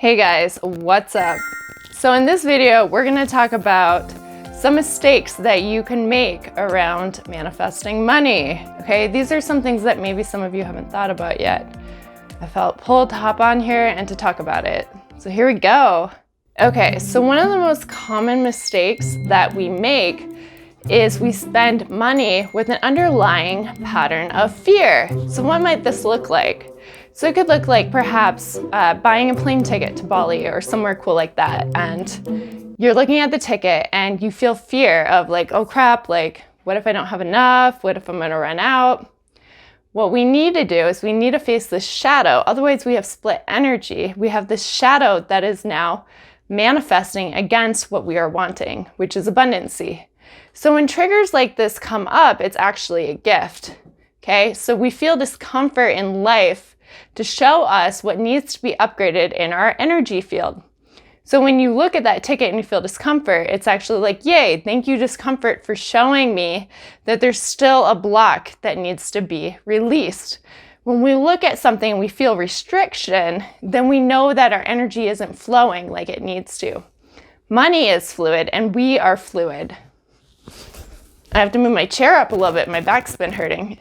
Hey guys, what's up? So in this video, we're gonna talk about some mistakes that you can make around manifesting money. Okay, these are some things that maybe some of you haven't thought about yet. I felt pulled to hop on here and to talk about it. So here we go. Okay, so one of the most common mistakes that we make is we spend money with an underlying pattern of fear. So what might this look like? So it could look like perhaps buying a plane ticket to Bali or somewhere cool like that. And you're looking at the ticket and you feel fear of like, oh crap, like what if I don't have enough? What if I'm gonna run out? What we need to do is we need to face this shadow. Otherwise we have split energy. We have this shadow that is now manifesting against what we are wanting, which is abundancy. So when triggers like this come up, it's actually a gift, okay? So we feel discomfort in life to show us what needs to be upgraded in our energy field. So when you look at that ticket and you feel discomfort, it's actually like, yay, thank you, discomfort, for showing me that there's still a block that needs to be released. When we look at something and we feel restriction, then we know that our energy isn't flowing like it needs to. Money is fluid and we are fluid. I have to move my chair up a little bit. My back's been hurting.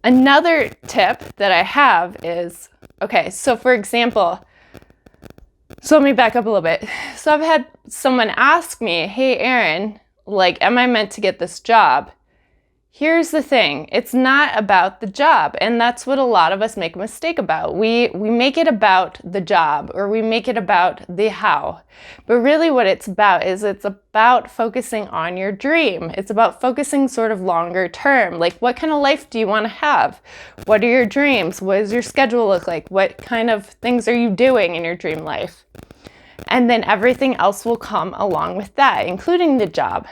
Another tip that I have is, okay, so for example, so let me back up a little bit. So I've had someone ask me, hey, Erin, like, am I meant to get this job? Here's the thing, it's not about the job, and that's what a lot of us make a mistake about. We make it about the job, or we make it about the how. But really what it's about is it's about focusing on your dream. It's about focusing sort of longer term. Like, what kind of life do you want to have? What are your dreams? What does your schedule look like? What kind of things are you doing in your dream life? And then everything else will come along with that, including the job.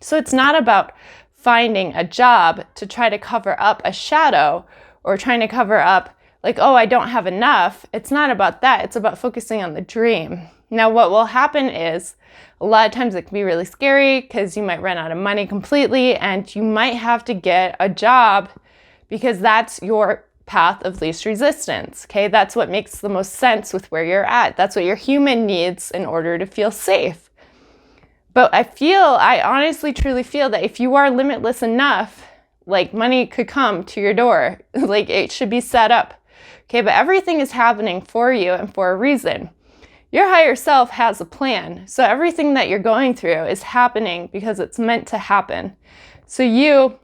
So it's not about finding a job to try to cover up a shadow or trying to cover up like, oh, I don't have enough. It's not about that. It's about focusing on the dream. Now, what will happen is a lot of times it can be really scary because you might run out of money completely and you might have to get a job because that's your path of least resistance. Okay, that's what makes the most sense with where you're at. That's what your human needs in order to feel safe. But I honestly, truly feel that if you are limitless enough, like money could come to your door, like it should be set up. Okay, but everything is happening for you and for a reason. Your higher self has a plan. So everything that you're going through is happening because it's meant to happen. So you,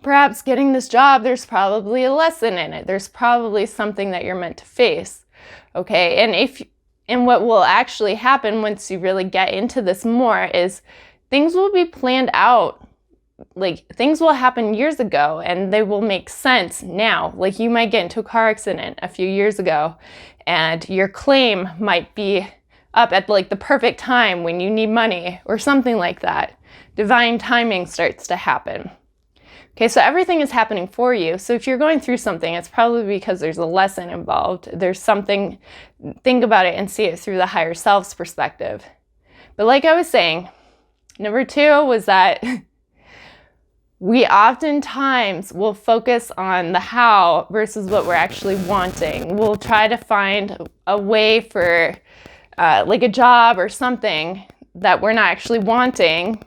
perhaps getting this job, there's probably a lesson in it. There's probably something that you're meant to face. Okay, and what will actually happen once you really get into this more is things will be planned out. Like, things will happen years ago and they will make sense now. Like, you might get into a car accident a few years ago and your claim might be up at like the perfect time when you need money or something like that. Divine timing starts to happen. Okay, so everything is happening for you. So if you're going through something, it's probably because there's a lesson involved. There's something, think about it and see it through the higher self's perspective. But like I was saying, number 2 was that we oftentimes will focus on the how versus what we're actually wanting. We'll try to find a way for like a job or something that we're not actually wanting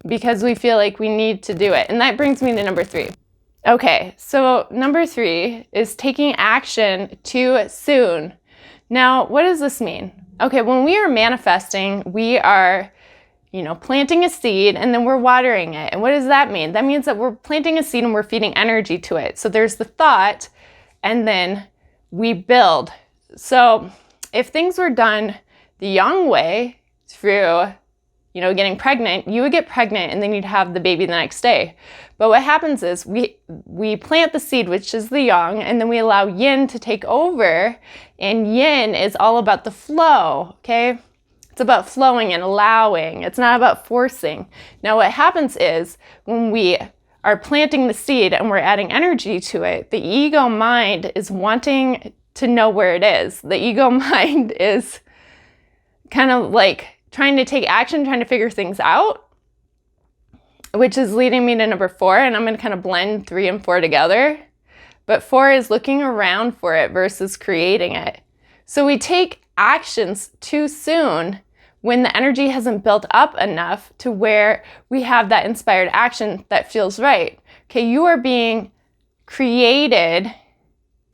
because we feel like we need to do it. And that brings me to number 3. Okay, so number 3 is taking action too soon. Now, what does this mean? Okay, when we are manifesting, we are, planting a seed and then we're watering it. And what does that mean? That means that we're planting a seed and we're feeding energy to it. So there's the thought and then we build. So if things were done the young way through getting pregnant, you would get pregnant and then you'd have the baby the next day. But what happens is we plant the seed, which is the yang, and then we allow yin to take over. And yin is all about the flow, okay? It's about flowing and allowing. It's not about forcing. Now what happens is when we are planting the seed and we're adding energy to it, the ego mind is wanting to know where it is. The ego mind is kind of like trying to take action, trying to figure things out, which is leading me to number 4, and I'm going to kind of blend 3 and 4 together. but 4 is looking around for it versus creating it. So we take actions too soon when the energy hasn't built up enough to where we have that inspired action that feels right. Okay, you are being created.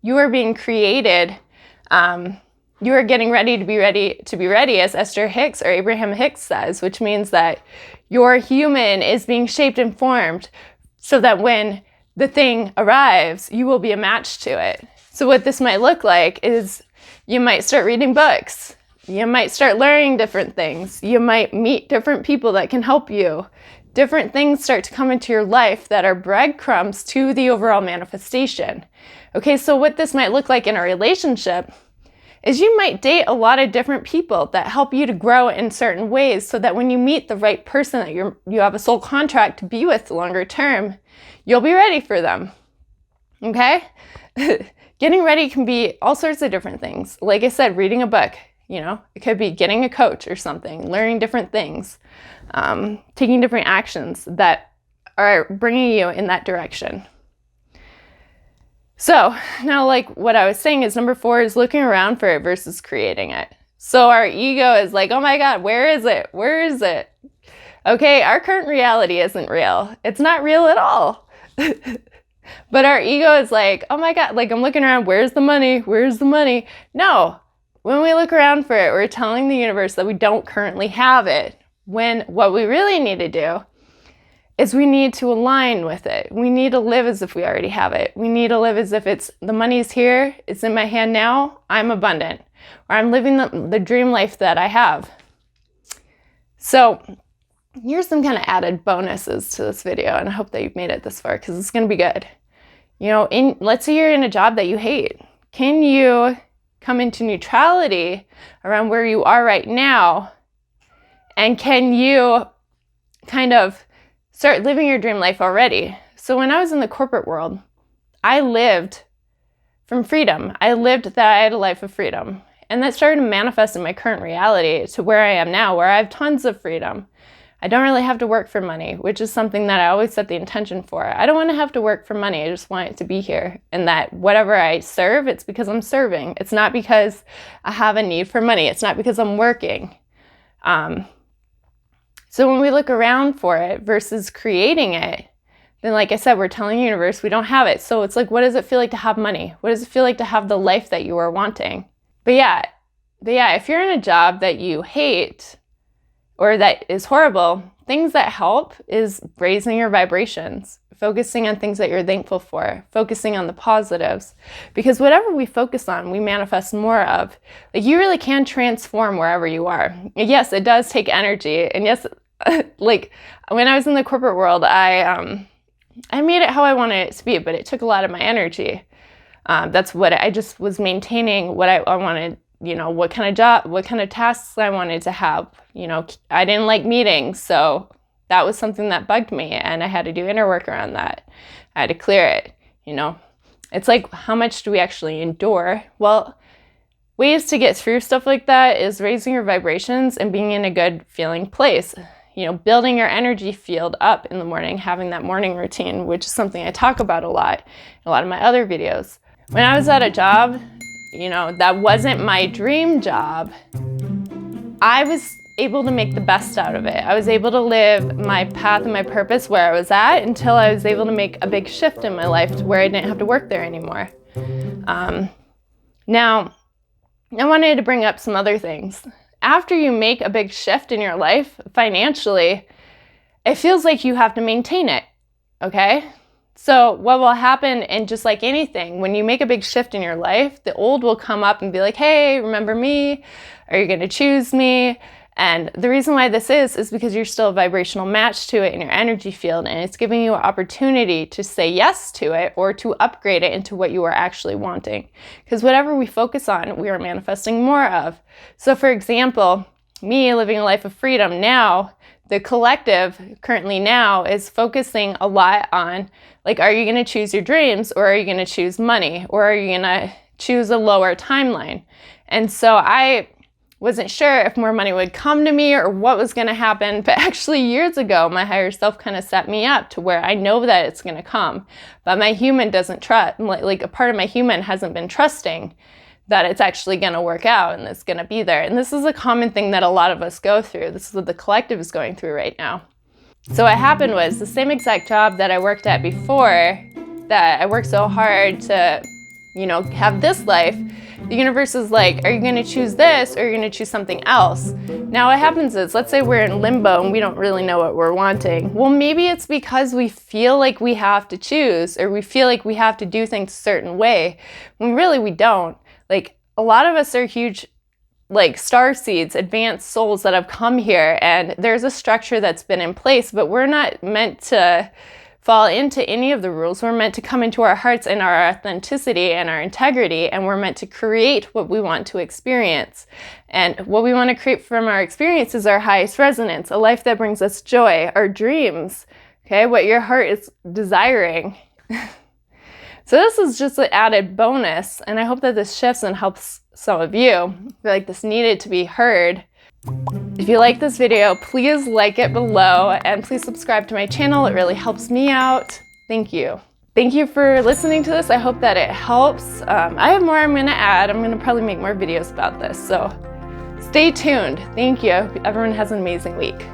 You are being created. You are getting ready to be ready, as Esther Hicks or Abraham Hicks says, which means that your human is being shaped and formed so that when the thing arrives, you will be a match to it. So what this might look like is you might start reading books. You might start learning different things. You might meet different people that can help you. Different things start to come into your life that are breadcrumbs to the overall manifestation. Okay, so what this might look like in a relationship is you might date a lot of different people that help you to grow in certain ways so that when you meet the right person that you have a soul contract to be with longer term, you'll be ready for them. Okay? Getting ready can be all sorts of different things. Like I said, reading a book, it could be getting a coach or something, learning different things, taking different actions that are bringing you in that direction. So now, like what I was saying is number 4 is looking around for it versus creating it. So our ego is like, oh my God, where is it? Where is it? Okay, our current reality isn't real. It's not real at all. But our ego is like, oh my God, like I'm looking around, where's the money? Where's the money? No, when we look around for it, we're telling the universe that we don't currently have it. When what we really need to do is we need to align with it. We need to live as if we already have it. We need to live as if the money's here, it's in my hand now, I'm abundant, or I'm living the dream life that I have. So here's some kind of added bonuses to this video, and I hope that you've made it this far because it's going to be good. Let's say you're in a job that you hate. Can you come into neutrality around where you are right now? And can you kind of start living your dream life already? So when I was in the corporate world, I lived from freedom. I lived that I had a life of freedom. And that started to manifest in my current reality to where I am now, where I have tons of freedom. I don't really have to work for money, which is something that I always set the intention for. I don't want to have to work for money. I just want it to be here. And that whatever I serve, it's because I'm serving. It's not because I have a need for money. It's not because I'm working. So when we look around for it versus creating it, then like I said, we're telling the universe we don't have it. So it's like, what does it feel like to have money? What does it feel like to have the life that you are wanting? But yeah, if you're in a job that you hate or that is horrible, things that help is raising your vibrations, focusing on things that you're thankful for, focusing on the positives. Because whatever we focus on, we manifest more of. Like you really can transform wherever you are. Yes, it does take energy. And yes, like when I was in the corporate world, I made it how I wanted it to be, but it took a lot of my energy. That's what I just was maintaining what I wanted, what kind of job, what kind of tasks I wanted to have. I didn't like meetings, so that was something that bugged me, and I had to do inner work around that. I had to clear it, It's like, how much do we actually endure? Well, ways to get through stuff like that is raising your vibrations and being in a good feeling place. Building your energy field up in the morning, having that morning routine, which is something I talk about a lot in a lot of my other videos. When I was at a job, that wasn't my dream job, I was able to make the best out of it. I was able to live my path and my purpose where I was at until I was able to make a big shift in my life to where I didn't have to work there anymore. Now, I wanted to bring up some other things. After you make a big shift in your life financially, it feels like you have to maintain it, okay? So what will happen, and just like anything, when you make a big shift in your life, the old will come up and be like, hey, remember me? Are you going to choose me? And the reason why this is because you're still a vibrational match to it in your energy field, and it's giving you an opportunity to say yes to it or to upgrade it into what you are actually wanting. Because whatever we focus on, we are manifesting more of. So for example, me living a life of freedom now, the collective currently now is focusing a lot on, like, are you going to choose your dreams, or are you going to choose money, or are you going to choose a lower timeline? And so wasn't sure if more money would come to me or what was going to happen. But actually years ago, my higher self kind of set me up to where I know that it's going to come, but my human doesn't trust, like a part of my human hasn't been trusting that it's actually going to work out and it's going to be there. And this is a common thing that a lot of us go through. This is what the collective is going through right now. So what happened was the same exact job that I worked at before, that I worked so hard to, have this life, the universe is like, are you going to choose this or are you going to choose something else? Now what happens is, let's say we're in limbo and we don't really know what we're wanting. Well, maybe it's because we feel like we have to choose, or we feel like we have to do things a certain way, when really we don't. Like, a lot of us are huge, like, star seeds, advanced souls that have come here, and there's a structure that's been in place, but we're not meant to fall into any of the rules. We're meant to come into our hearts and our authenticity and our integrity, and we're meant to create what we want to experience. And what we want to create from our experience is our highest resonance, a life that brings us joy, our dreams, okay, what your heart is desiring. So this is just an added bonus, and I hope that this shifts and helps some of you. I feel like this needed to be heard. If you like this video, please like it below, and please subscribe to my channel. It really helps me out. Thank you. Thank you for listening to this. I hope that it helps. I have more I'm going to add. I'm going to probably make more videos about this, so stay tuned. Thank you. Everyone has an amazing week.